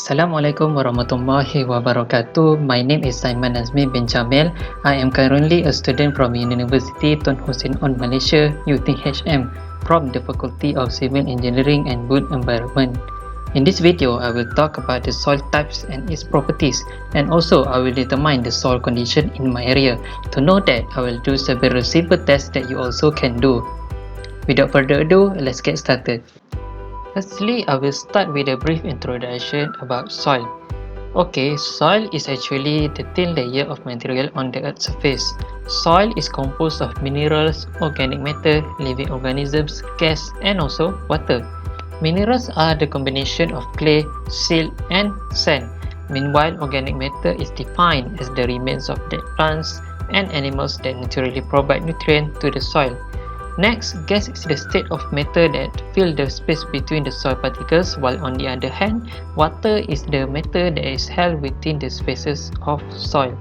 Assalamualaikum warahmatullahi wabarakatuh. My name is Aiman Nadzmi bin JAMIL. I am currently a student from University Tun Hussein on Malaysia, UTHM, from the Faculty of Civil Engineering and Built Environment. In this video, I will talk about the soil types and its properties, and also I will determine the soil condition in my area. To know that, I will do several simple tests that you also can do. Without further ado, let's get started. Firstly, I will start with a brief introduction about soil. Okay, soil is actually the thin layer of material on the Earth's surface. Soil is composed of minerals, organic matter, living organisms, gas, and also water. Minerals are the combination of clay, silt, and sand. Meanwhile, organic matter is defined as the remains of dead plants and animals that naturally provide nutrients to the soil. Next, gas is the state of matter that fill the space between the soil particles, while on the other hand, water is the matter that is held within the spaces of soil.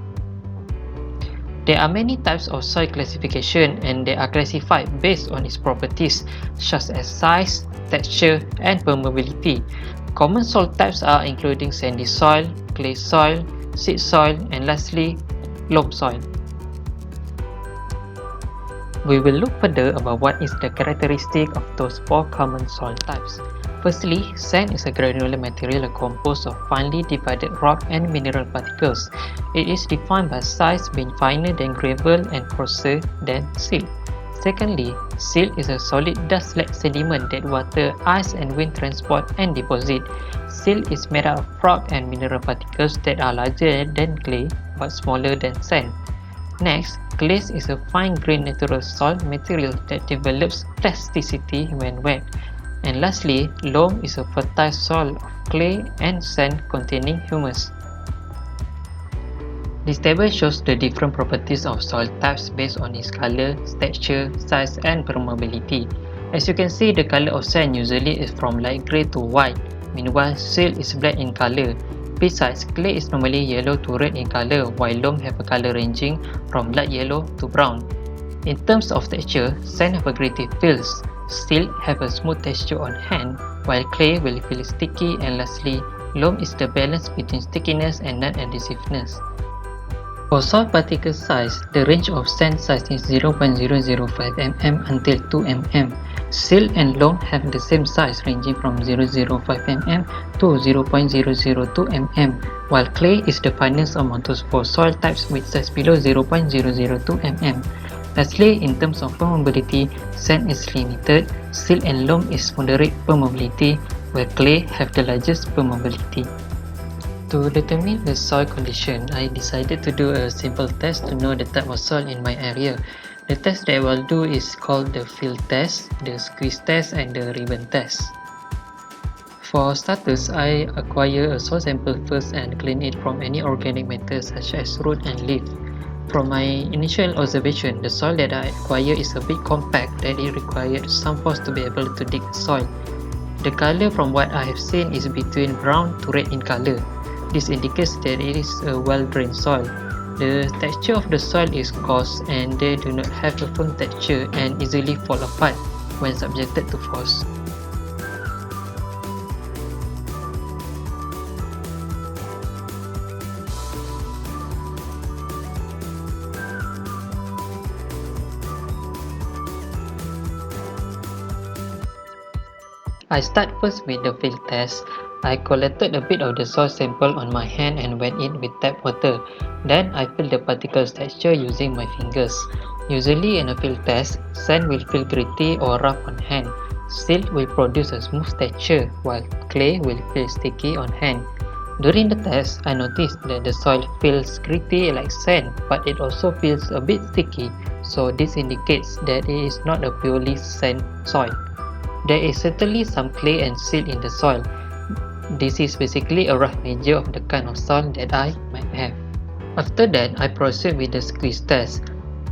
There are many types of soil classification, and they are classified based on its properties such as size, texture, and permeability. Common soil types are including sandy soil, clay soil, seed soil, and lastly, loam soil. We will look further about what is the characteristic of those four common soil types. Firstly, sand is a granular material composed of finely divided rock and mineral particles. It is defined by size being finer than gravel and coarser than silt. Secondly, silt is a solid dust-like sediment that water, ice, and wind transport and deposit. Silt is made up of rock and mineral particles that are larger than clay but smaller than sand. Next, clay is a fine-grained natural soil material that develops plasticity when wet. And lastly, loam is a fertile soil of clay and sand containing humus. This table shows the different properties of soil types based on its color, texture, size, and permeability. As you can see, the color of sand usually is from light grey to white, meanwhile silt is black in color. Besides, clay is normally yellow to red in color, while loam have a color ranging from light yellow to brown. In terms of texture, sand have a gritty feels, silt have a smooth texture on hand, while clay will feel sticky, and lastly, loam is the balance between stickiness and non-adhesiveness. For soil particle size, the range of sand size is 0.005 mm until 2 mm. Silt and loam have the same size ranging from 0.05 mm to 0.002 mm, while clay is the finest among those four soil types with size below 0.002 mm. Lastly, in terms of permeability, sand is limited, silt and loam is moderate permeability, while clay have the largest permeability. To determine the soil condition, I decided to do a simple test to know the type of soil in my area. The test that I will do is called the field test, the squeeze test, and the ribbon test. For starters, I acquire a soil sample first and clean it from any organic matter such as root and leaf. From my initial observation, the soil that I acquire is a bit compact that it required some force to be able to dig the soil. The color from what I have seen is between brown to red in color. This indicates that it is a well-drained soil. The texture of the soil is coarse and they do not have a firm texture and easily fall apart when subjected to force. I start first with the field test. I collected a bit of the soil sample on my hand and wet it with tap water. Then I feel the particles texture using my fingers. Usually in a field test, sand will feel gritty or rough on hand. Silt will produce a smooth texture, while clay will feel sticky on hand. During the test, I noticed that the soil feels gritty like sand, but it also feels a bit sticky, so this indicates that it is not a purely sand soil. There is certainly some clay and silt in the soil. This is basically a rough measure of the kind of soil that I might have. After that, I proceed with the squeeze test.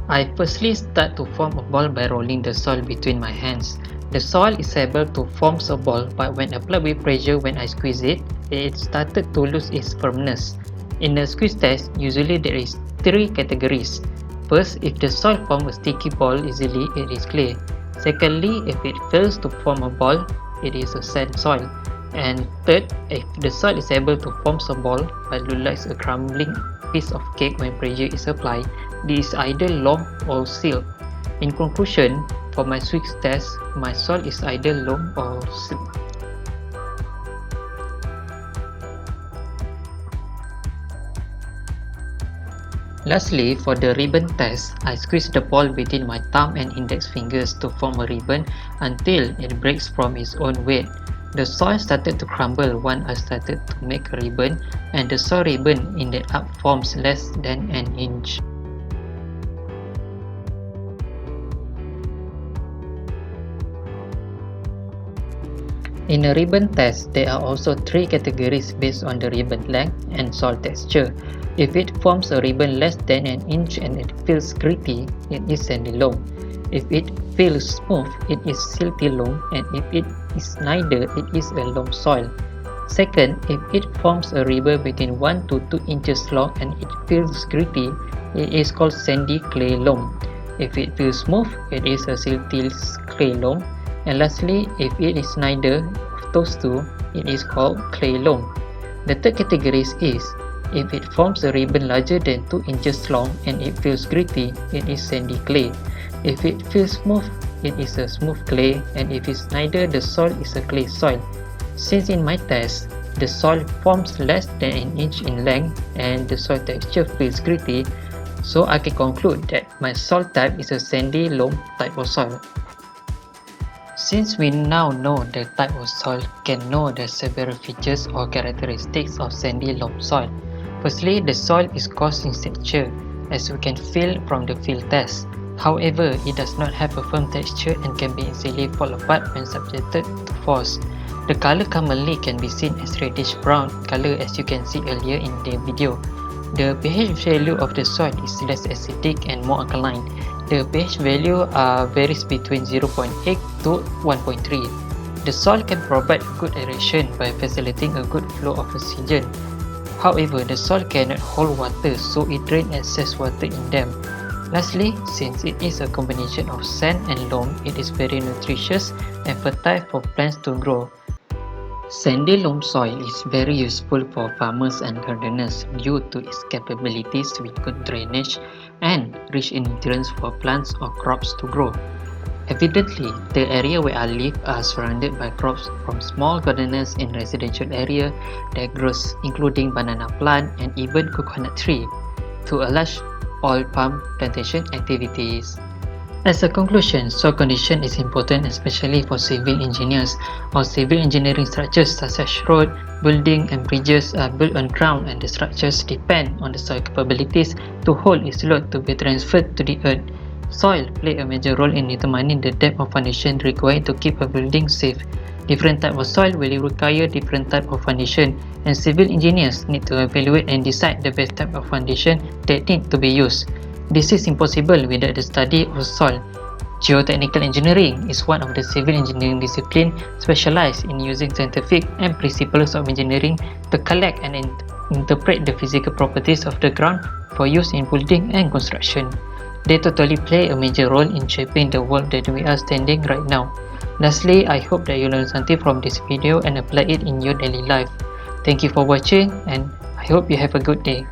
I firstly start to form a ball by rolling the soil between my hands. The soil is able to form a ball, but when applied with pressure when I squeeze it, it started to lose its firmness. In the squeeze test, usually there is three categories. First, if the soil forms a sticky ball easily, it is clay. Secondly, if it fails to form a ball, it is a sand soil. And third, if the soil is able to form a ball but looks like a crumbling piece of cake when pressure is applied, this is either loam or silt. In conclusion, for my Swiss test, my soil is either loam or silt. Lastly, for the ribbon test, I squeeze the ball between my thumb and index fingers to form a ribbon until it breaks from its own weight. The soil started to crumble once I started to make a ribbon, and the soil ribbon ended up forms less than an inch. In a ribbon test, there are also 3 categories based on the ribbon length and soil texture. If it forms a ribbon less than an inch and it feels gritty, it is sandy loam. If it feels smooth, it is silty loam, and if it is neither, it is a loam soil. Second, if it forms a ribbon between 1 to 2 inches long and it feels gritty, it is called sandy clay loam. If it feels smooth, it is a silty clay loam. And lastly, if it is neither of those two, it is called clay loam. The third category is if it forms a ribbon larger than 2 inches long and it feels gritty, it is sandy clay. If it feels smooth, it is a smooth clay, and if it's neither, the soil is a clay soil. Since in my test, the soil forms less than an inch in length and the soil texture feels gritty, so I can conclude that my soil type is a sandy loam type of soil. Since we now know the type of soil, can know the several features or characteristics of sandy loam soil. Firstly, the soil is coarse in texture, as we can feel from the field test. However, it does not have a firm texture and can be easily fall apart when subjected to force. The color commonly can be seen as reddish brown color, as you can see earlier in the video. The pH value of the soil is less acidic and more alkaline. The pH value varies between 0.8 to 1.3. The soil can provide good aeration by facilitating a good flow of oxygen. However, the soil cannot hold water, so it drains excess water in them. Lastly, since it is a combination of sand and loam, it is very nutritious and fertile for plants to grow. Sandy loam soil is very useful for farmers and gardeners due to its capabilities with good drainage and rich in nutrients for plants or crops to grow. Evidently, the area where I live are surrounded by crops from small gardeners in residential area that grows including banana plant and even coconut tree, to a large oil palm plantation activities. As a conclusion, soil condition is important especially for civil engineers or civil engineering structures such as road, building and bridges are built on ground, and the structures depend on the soil capabilities to hold its load to be transferred to the earth. Soil play a major role in determining the depth of foundation required to keep a building safe. Different type of soil will require different type of foundation, and civil engineers need to evaluate and decide the best type of foundation that need to be used. This is impossible without the study of soil. Geotechnical engineering is one of the civil engineering disciplines specialized in using scientific and principles of engineering to collect and interpret the physical properties of the ground for use in building and construction. They totally play a major role in shaping the world that we are standing right now. Lastly, I hope that you learn something from this video and apply it in your daily life. Thank you for watching, and I hope you have a good day.